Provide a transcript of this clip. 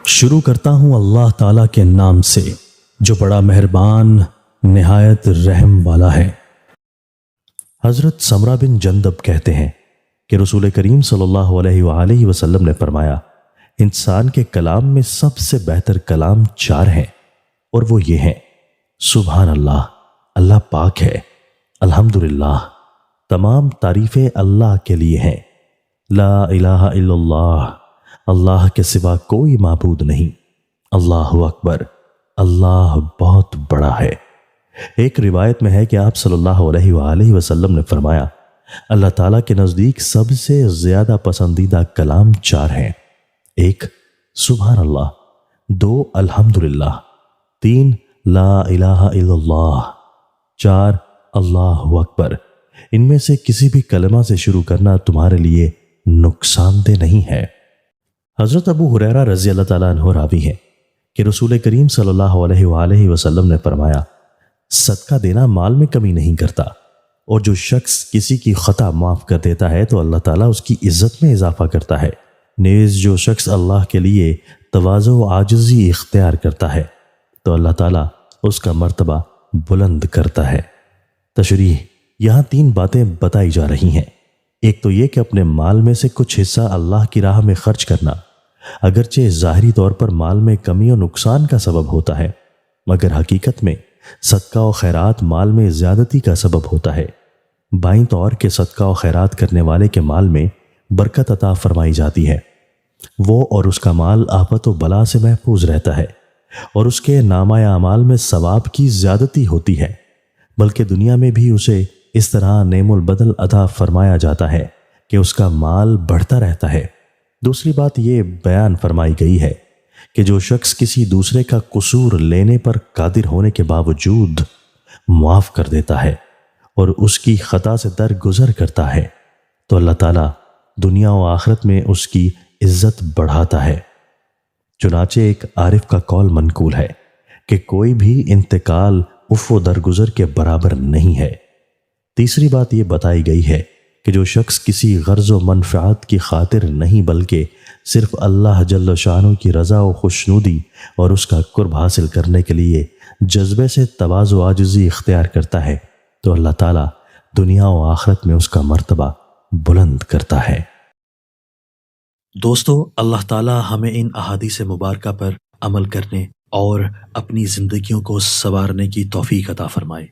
شروع کرتا ہوں اللہ تعالیٰ کے نام سے جو بڑا مہربان نہایت رحم والا ہے۔ حضرت سمرہ بن جندب کہتے ہیں کہ رسول کریم صلی اللہ علیہ وآلہ وسلم نے فرمایا، انسان کے کلام میں سب سے بہتر کلام 4 ہیں، اور وہ یہ ہیں: سبحان اللہ، اللہ پاک ہے، الحمدللہ، تمام تعریفیں اللہ کے لیے ہیں، لا الہ الا اللہ، اللہ کے سوا کوئی معبود نہیں، اللہ اکبر، اللہ بہت بڑا ہے۔ ایک روایت میں ہے کہ آپ صلی اللہ علیہ وآلہ وسلم نے فرمایا، اللہ تعالیٰ کے نزدیک سب سے زیادہ پسندیدہ کلام 4 ہیں: 1 سبحان اللہ، 2 الحمدللہ، 3 لا الہ الا اللہ، 4 اللہ اکبر۔ ان میں سے کسی بھی کلمہ سے شروع کرنا تمہارے لیے نقصان دہ نہیں ہے۔ حضرت ابو ہریرہ رضی اللہ تعالیٰ عنہ راوی ہیں کہ رسول کریم صلی اللہ علیہ وآلہ وسلم نے فرمایا، صدقہ دینا مال میں کمی نہیں کرتا، اور جو شخص کسی کی خطا معاف کر دیتا ہے تو اللہ تعالیٰ اس کی عزت میں اضافہ کرتا ہے۔ نیز جو شخص اللہ کے لیے تواضع و عاجزی اختیار کرتا ہے تو اللہ تعالیٰ اس کا مرتبہ بلند کرتا ہے۔ تشریح: یہاں 3 باتیں بتائی جا رہی ہیں۔ ایک تو یہ کہ اپنے مال میں سے کچھ حصہ اللہ کی راہ میں خرچ کرنا، اگرچہ ظاہری طور پر مال میں کمی و نقصان کا سبب ہوتا ہے، مگر حقیقت میں صدقہ و خیرات مال میں زیادتی کا سبب ہوتا ہے۔ بائیں طور کے صدقہ و خیرات کرنے والے کے مال میں برکت عطا فرمائی جاتی ہے، وہ اور اس کا مال آفت و بلا سے محفوظ رہتا ہے، اور اس کے نامہ اعمال میں ثواب کی زیادتی ہوتی ہے، بلکہ دنیا میں بھی اسے اس طرح نعم البدل عطا فرمایا جاتا ہے کہ اس کا مال بڑھتا رہتا ہے۔ دوسری بات یہ بیان فرمائی گئی ہے کہ جو شخص کسی دوسرے کا قصور لینے پر قادر ہونے کے باوجود معاف کر دیتا ہے اور اس کی خطا سے درگزر کرتا ہے تو اللہ تعالیٰ دنیا و آخرت میں اس کی عزت بڑھاتا ہے۔ چنانچہ ایک عارف کا قول منقول ہے کہ کوئی بھی انتقال عفو و درگزر کے برابر نہیں ہے۔ تیسری بات یہ بتائی گئی ہے کہ جو شخص کسی غرض و منفعت کی خاطر نہیں بلکہ صرف اللہ جل شانہ کی رضا و خوشنودی اور اس کا قرب حاصل کرنے کے لیے جذبے سے تواضع و عاجزی اختیار کرتا ہے تو اللہ تعالیٰ دنیا و آخرت میں اس کا مرتبہ بلند کرتا ہے۔ دوستو، اللہ تعالیٰ ہمیں ان احادیث مبارکہ پر عمل کرنے اور اپنی زندگیوں کو سنوارنے کی توفیق عطا فرمائے۔